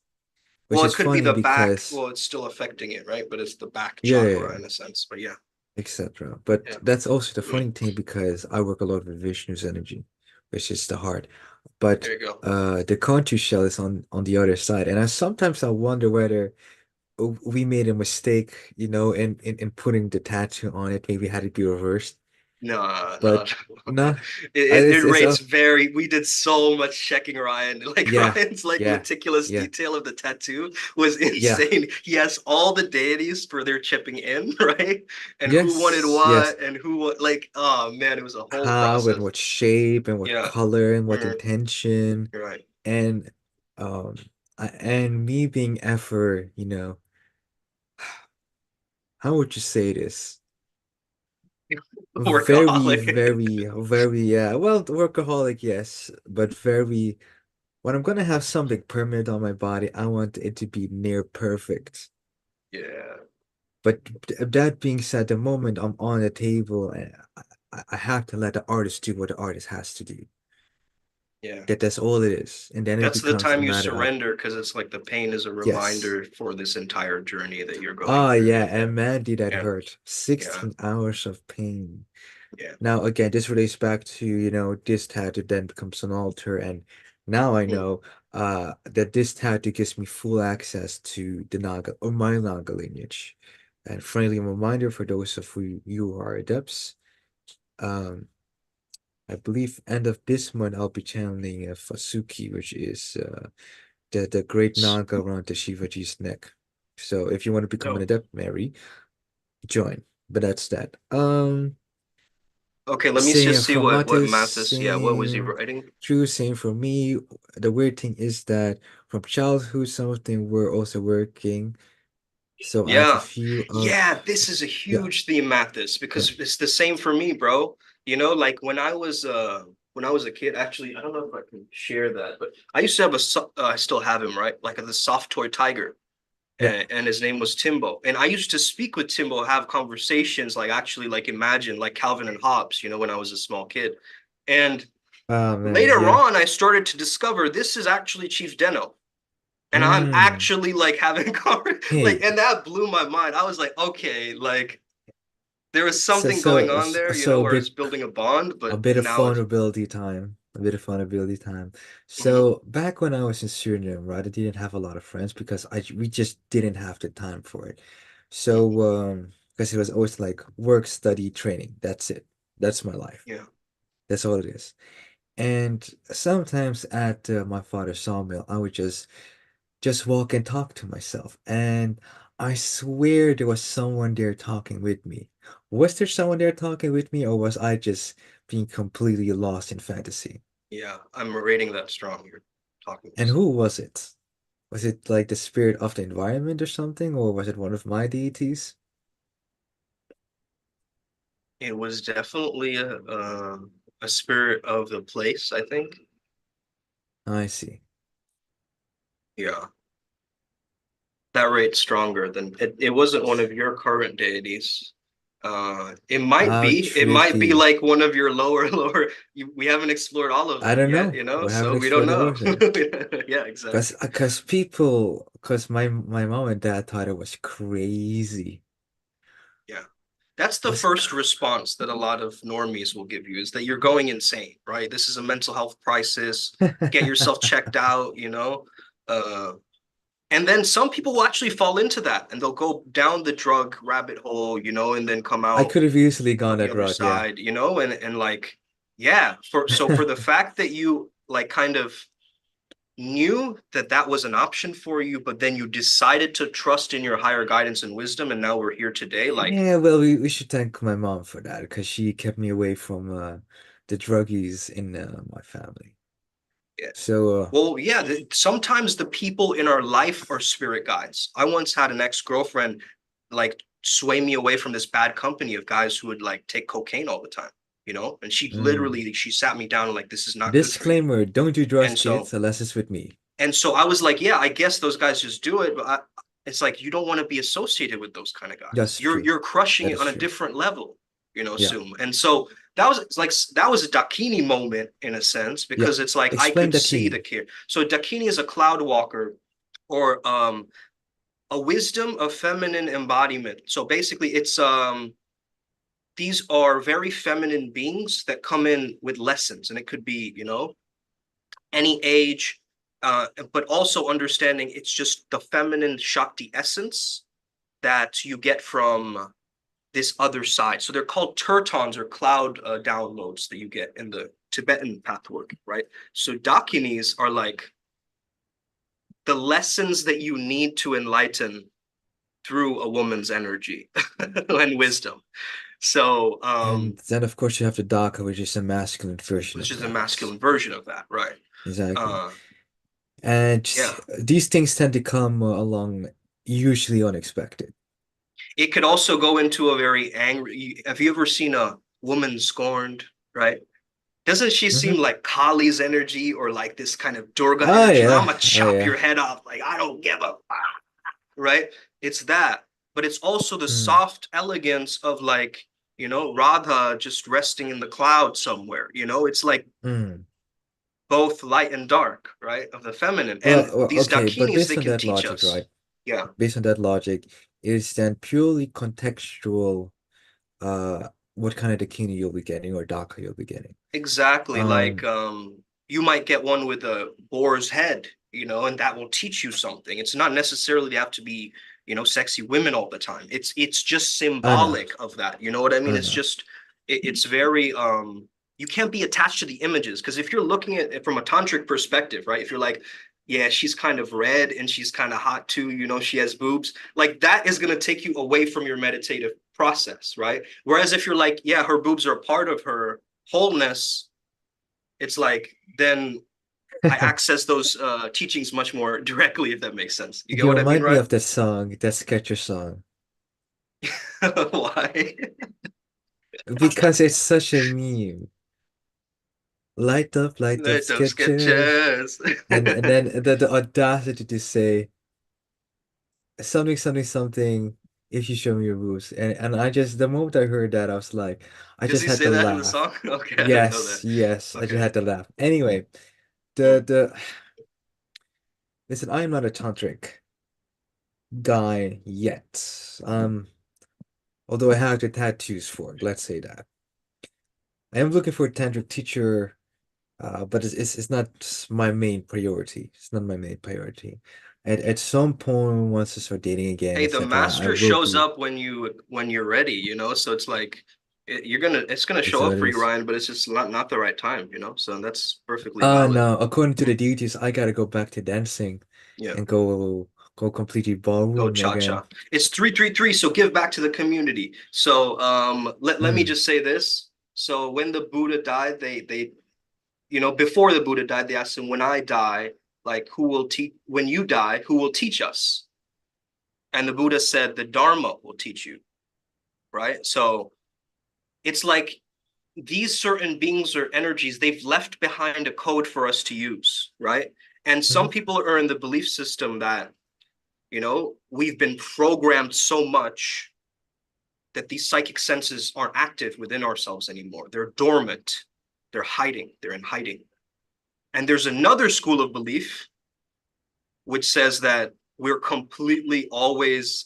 Which Well, it is could be funny the back. because, Well, it's still affecting it, right? But it's the back yeah, chakra in a sense. But yeah. etc. But Yeah. that's also the funny thing because I work a lot with Vishnu's energy, which is the heart. But There you go. the contour shell is on the other side, and I wonder whether we made a mistake, in putting the tattoo on it. Maybe had it be reversed. No, no, But no. no, It it's rates very. We did so much checking Ryan. Like yeah, Ryan's like yeah, meticulous yeah, detail of the tattoo was yeah. insane. He has all the deities for their chipping in, right? And who wanted Yes. what and like, oh man, it was a whole How and process. what shape and what Yeah. color and what Mhm. intention You're right. and and me being ever, how would you say this? Very, Workaholic. very, very, yeah. Well, workaholic, yes, but very. when I'm gonna have something permanent on my body, I want it to be near perfect. Yeah. But that being said, the moment I'm on the table, and I have to let the artist do what the artist has to do. Yeah. That's all it is. And then it That's the becomes a time you matter of, surrender because it's like the pain is a yes. reminder for this entire journey that you're going Oh through. yeah, Yeah. and man, did that Yeah. hurt. Yeah. 16 hours of pain. Yeah. Now again, this relates back to, this tattoo then becomes an altar, and now I Mm. know that this tattoo gives me full access to the Naga or my Naga lineage. And friendly reminder for those of you who are adepts, um, I believe end of this month I'll be channeling Fasuki, which is the great Naga around the Shivaji's neck. So if you want to become an No. adept, Mary, join. But that's that. Okay, let me Same just see from what Matis, Mathis, yeah, what was he same. writing? True, same for me. The weird thing is that from childhood, something we're also working. So I have a Yeah. few Yeah, this of, is a yeah, huge theme, Mathis, yeah. because it's the same for me, bro. You know, like when I was a kid, actually, I don't know if I can share that, but I used to have I still have him, right? Like the soft toy tiger. Yeah. And his name was Timbo. And I used to speak with Timbo, have conversations, like actually like imagine like Calvin and Hobbes, when I was a small kid. And Oh man, later yeah. on, I started to discover this is actually Chief Deno. And I'm Mm. actually like having like, Hey, and that blew my mind. I was like, okay, like there was so something going so on there, so a where it's bit building a bond, a but bit of now it's vulnerability time. A bit of vulnerability time. mhm, So back when I was in Suriname, right, I didn't have a lot of friends because I we just didn't have the time for it. mhm, So because it was always like work, study, training. That's it. That's my life. yeah, That's all it is. And sometimes at my father's sawmill, I would just walk and talk to myself. And I swear there was someone there talking with me. Was there someone there talking with me, or was I just being completely lost in fantasy? yeah. I'm rating that strong. You're talking to And yourself. who was it? Was it like the spirit of the environment or something, or was it one of my deities? It was definitely a spirit of the place, I think. I see. Yeah, that rate's stronger than it wasn't one of your current deities. How It might be trippy. like one of your lower. We haven't explored all of I them don't yet, know. We so haven't we don't explored the know. water. Yeah, Cause, exactly. cause people, cause my mom and dad thought it was crazy. Yeah. That's the Was first response that a lot of normies will give you is that you're going insane, right? This is a mental health crisis. Get yourself checked out, you know? Uh, And then some people will actually fall into that and they'll go down the drug rabbit hole, and then come I out could have easily gone the that other route, yeah. side, and like, yeah, for the fact that you like kind of knew that that was an option for you, but then you decided to trust in your higher guidance and wisdom, and now we're here today, like, Yeah, well, we should thank my mom for that because she kept me away from the druggies in my family. yeah. So, Well, yeah, sometimes the people in our life are spirit guides. I once had an ex-girlfriend like sway me away from this bad company of guys who would like take cocaine all the time, and mm. she sat me down and like, this is not good for you. Disclaimer, don't do drugs, And so kids, unless it's with me. I was like, yeah, I guess those guys just do it, but it's like you don't want to be associated with those kind of guys. That's You're true. you're crushing That it is on a true. different level, Yeah, Sum. And so that was a Dakini moment in a sense yeah. because it's like I Explain could the see the key. care. So Dakini is a cloud walker or a wisdom of feminine embodiment. So basically it's these are very feminine beings that come in with lessons and it could be, any age, but also understanding it's just the feminine Shakti essence that you get from this other side. So they're called tertons or cloud downloads that you get in the Tibetan pathwork, right? So dakinis are like the lessons that you need to enlighten through a woman's energy and wisdom. So, And then, of course, you have the Daka, which is a masculine version which of is a that. masculine version of that, right? Exactly. Uh, And yeah. these things tend to come along usually unexpected. It could also go into a very angry. Have you ever seen a woman scorned, right? Doesn't she seem Hmm. like Kali's energy or like this kind of Durga Oh energy? Like, I'm yeah, gonna oh chop yeah. your head off. Like, I don't give a fuck, right? It's that, but it's also the Mm, soft elegance of like, Radha just resting in the cloud somewhere. It's like mm. both light and dark, right? Of the feminine. And Well, these okay, but dakinis, they based on can that teach logic, us. right? Yeah, Based on that logic, it is then purely contextual, what kind of bikini you'll be getting or DACA you'll be getting. exactly. Like, Um, you might get one with a boar's head, and that will teach you something. It's not necessarily have to be, sexy women all the time. It's just Anna, symbolic of that. You know what I mean? It's Anna. just it's very you can't be attached to the images because if you're looking at it from a tantric perspective, right? If you're like, yeah, she's kind of red and she's kind of hot too, she has boobs, like that is going to take you away from your meditative process, right? Whereas if you're like, yeah, her boobs are a part of her wholeness, it's like then I access those teachings much more directly, if that makes sense. You get You what I mean, remind me right? of that song, that Sketcher song, Why? because it's such a meme. Light up Let them Sketchers. sketches. And then the audacity to say something, something, something, if you show me your boobs. And I just, the moment I heard that, I was like, I Does just he had say to that in the laugh. song? Okay, I didn't know that. Yes, yes, I just Okay. had to laugh. Anyway, Hmm. the listen, I am not a tantric guy yet. Although I have the tattoos for it, let's say that. I am looking for a tantric teacher, but it's not my main priority. It's not my main priority. At some point, once I start dating again, Hey, the etc., I master will shows be. up when you're ready, So it's like it's gonna Is show that up what it for you, is? Ryan, but it's just not the right time. So that's perfectly valid. No, according to the deities, I gotta go back to dancing Yeah. and go completely Go ballroom again. cha-cha. It's 333, so give back to the community. So let me Hmm. just say this. So when the Buddha died, they before the Buddha died, they asked him, when I die, like who will teach when you die, who will teach us? And the Buddha said, the Dharma will teach you, right? So it's like these certain beings or energies, they've left behind a code for us to use, right? And some Hmm. people are in the belief system that, we've been programmed so much that these psychic senses aren't active within ourselves anymore. They're dormant. They're hiding. They're in hiding. And there's another school of belief which says that we're completely always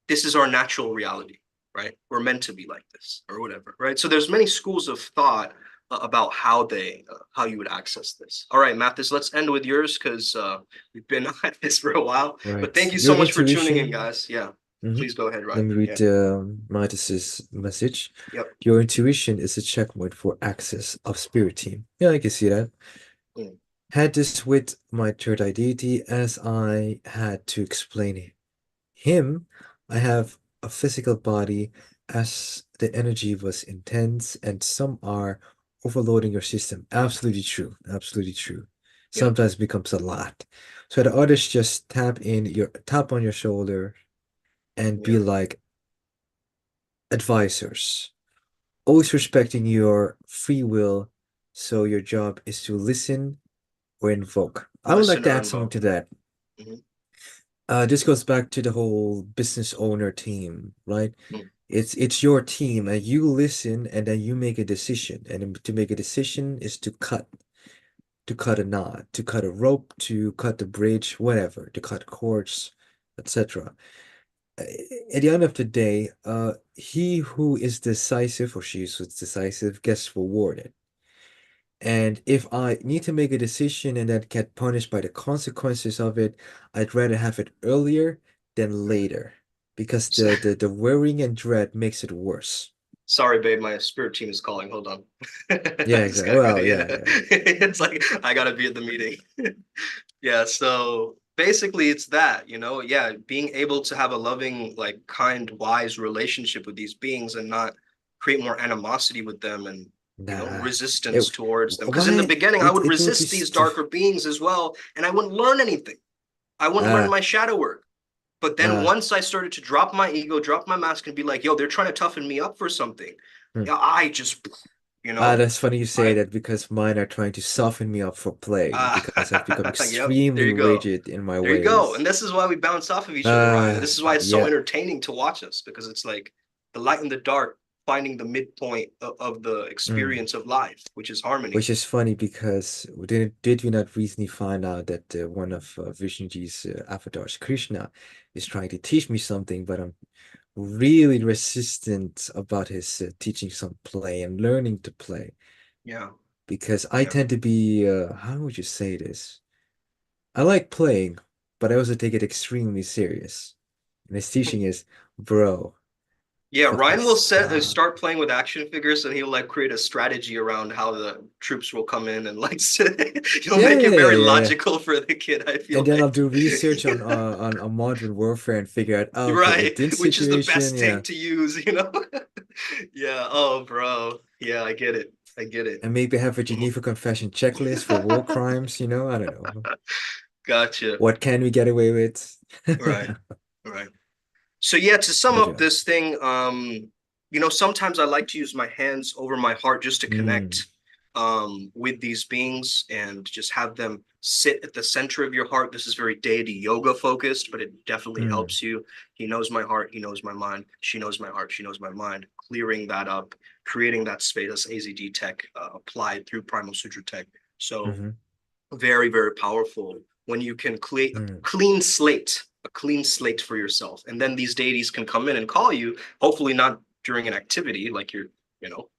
this is our natural reality, right? We're meant to be like this or whatever, right? So there's many schools of thought about how you would access this. All right, Mathis, let's end with yours because we've been at this for a while. But thank Right. you Your so much for tuning in, intuition. guys. Yeah, Hmm. please go ahead, Let Ryan. me read Yeah. Midas' message. Yep. Your intuition is a checkpoint for access of spirit team. Yeah, I can see that. Mm. Had this with my third identity as I had to explain him. I have a physical body as the energy was intense and some are overloading your system. Absolutely true. Absolutely true. Yeah. Sometimes becomes a lot. So the others just tap on your shoulder and be Yeah. like advisors, always respecting your free will. So your job is to listen or invoke. I would like Listen to or add something invoke. to that. Mhm. This goes back to the whole business owner team, right? Mm. It's your team, and you listen, and then you make a decision. And to make a decision is to cut a knot, to cut a rope, to cut the bridge, whatever, to cut cords, etc. At the end of the day, he who is decisive or she who's decisive gets rewarded. And if I need to make a decision and then get punished by the consequences of it, I'd rather have it earlier than later because the worrying and dread makes it worse. Sorry, babe, my spirit team is calling. Hold on. Yeah, I just exactly. gotta go. Well, Yeah. yeah, yeah. It's like I gotta be at the meeting. Yeah, so basically it's that, yeah, being able to have a loving, like kind, wise relationship with these beings and not create more animosity with them and, Nah. It resistance towards them. Because in the why beginning, I would it would be resist these darker beings as well, and I wouldn't learn anything. I wouldn't learn uh my shadow work. But then uh once I started to drop my ego, drop my mask, and be like, yo, they're trying to toughen me up for something, hmm. yeah, I just, you know? That's funny you say I that because mine are trying to soften me up for play uh because I've become yep, there extremely you go. rigid in my There you go. And ways. this is why we bounce off of each other, Ryan. And this is why it's so Yeah. entertaining to watch us because it's like the light and the dark finding the midpoint of the Mm. experience of life, which is harmony. Which is funny because did we not recently find out that one of Vishnuji's avatars, Krishna, is trying to teach me something, but I'm really resistant about his teaching some play and learning to play Yeah, because I yeah. tend to be, how would you say this? I like playing, but I also take it extremely serious. And his teaching is, bro, Yeah, fucking Ryan will stop. start playing with action figures and he'll like create a strategy around how the troops will come in and like he'll Yeah, make yeah, it yeah, very yeah, yeah. logical for the kid, I And feel then I'll like. do research on Modern Warfare and figure out, oh, okay, in Right, this which is the situation, best yeah, tank to use, you know? Yeah, oh bro. Yeah, I get it. I get it. and maybe have a Geneva Confession checklist for war crimes, I don't know. Gotcha. What can we get away with? Right. Right. So yeah, to sum But up yeah. this thing, sometimes I like to use my hands over my heart just to Mm, connect with these beings and just have them sit at the center of your heart. This is very deity yoga focused, but it definitely mm, helps you. He knows my heart, he knows my mind, she knows my heart, she knows my mind, clearing that up, creating that space. That's AZD tech applied through Primal Sutra tech. So mhm, very, very powerful when you can create mm. a clean slate for yourself. And then these deities can come in and call you, hopefully not during an activity like you're, you know,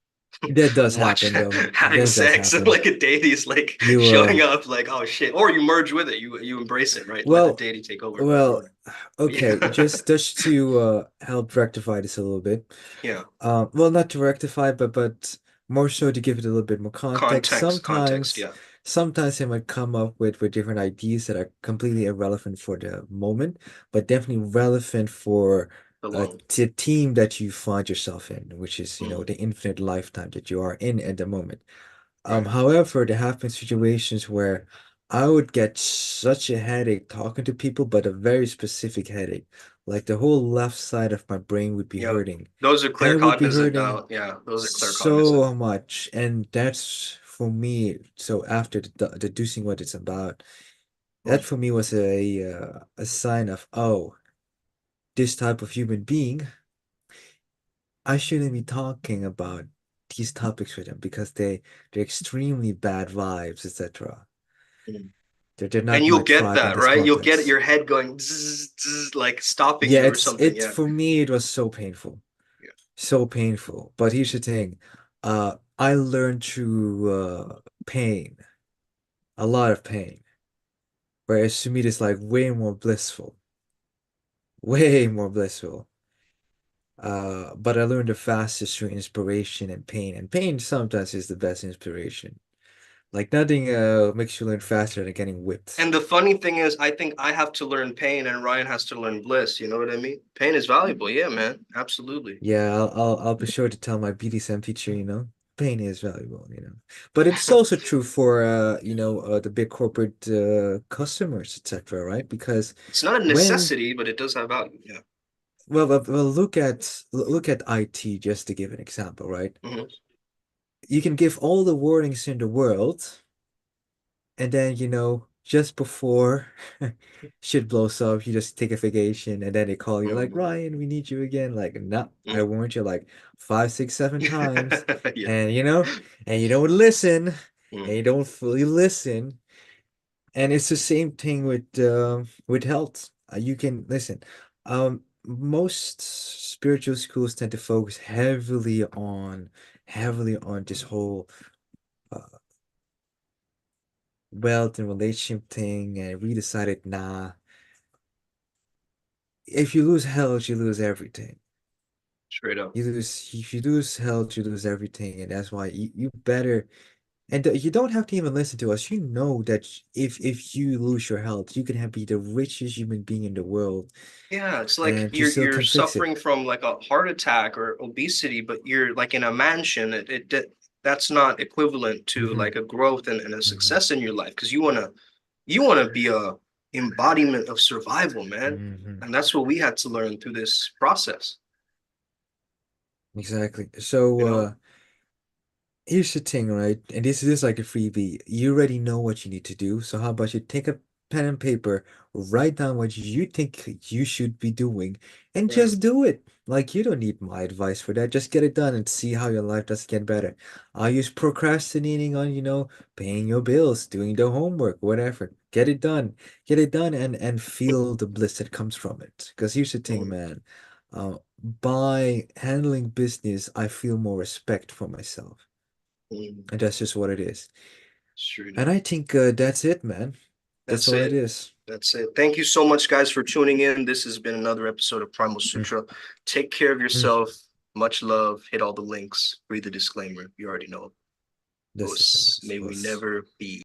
That does watch happen though. having That does sex and happen. like a deity is like You showing up like, oh shit. Or you merge with it. You embrace it, right? Let the well, deity take over. well, But okay, yeah. just to help rectify this a little bit. Yeah. Well, not to rectify, but more so to give it a little bit more context. Context, yeah. Sometimes I might come up with different ideas that are completely irrelevant for the moment, but definitely relevant for The long. the team that you find yourself in, which is, Mm, the infinite lifetime that you are in at the moment. right. However, there have been situations where I would get such a headache talking to people, but a very specific headache. Like the whole left side of my brain would be Yep. hurting. Those are And clear it would be cognizant hurting now. Yeah, those are clear cognizant. so much. And that's for me. So after deducing what it's about, Mm, that for me was a sign of, oh, this type of human being, I shouldn't be talking about these topics with them because they're extremely bad vibes, etc. mm. They're And not you'll my get tribe in that, this right? You'll get context. your head going zzz, zzz, like stopping Yeah, you or something. it's Yeah. for me it was so painful. Yeah. So painful. But here's the thing. I learned through pain, a lot of pain. Whereas to me it's like way more blissful. Way more blissful. But I learned the fastest through inspiration and pain. And pain sometimes is the best inspiration. Like nothing makes you learn faster than getting whipped. And the funny thing is, I think I have to learn pain and Ryan has to learn bliss. You know what I mean? Pain is valuable. Yeah, man. Absolutely. Yeah, I'll be sure to tell my BDSM teacher, pain is valuable. But it's also true for the big corporate customers, etc., right? Because It's not a when necessity, but it does have value. Yeah. well, look at IT just to give an example, right? Hmm. You can give all the warnings in the world, and then, just before shit blows up, you just take a vacation and then they call you like, Hmm. Ryan, we need you again. Like, no, I Hmm. warned you like five, six, seven times. Yeah. And and you don't listen and Mm. you don't fully listen. And it's the same thing with health. You can listen. Most spiritual schools tend to focus heavily on this whole uh, wealth and relationship thing, and we decided, nah, if you lose health, you lose everything. Straight up. If you lose health, you lose everything, and that's why you better. And you don't have to even listen to us. You know that if you lose your health, you can be the richest human being in the world, Yeah, it's like and you you're still you're can fix it. suffering from like a heart attack or obesity, but you're like in a mansion. That's not equivalent to Hmm. like a growth and a Hmm. success in your life because you wanna be a embodiment of survival, man. Hmm. And that's what we had to learn through this process, Exactly. So you know? here's the thing, right? And this is like a freebie. You already know what you need to do. So how about you take a pen and paper, write down what you think you should be doing, and Mm, just do it. Like you don't need my advice for that. Just get it done and see how your life does get better. I use procrastinating on, paying your bills, doing the homework, whatever. Get it done. Get it done and feel the bliss that comes from it. Because here's the thing, mm, man. By handling business, I feel more respect for myself. mm. And that's just what it is. It's true, And dude. I think that's it, man. That's That's all it it. is. That's it. Thank you so much, guys, for tuning in. This has been another episode of Primal Mm, Sutra. Take care of mm. yourself. Much love. Hit all the links. Read the disclaimer. You already know. That's it, man. May we Was never be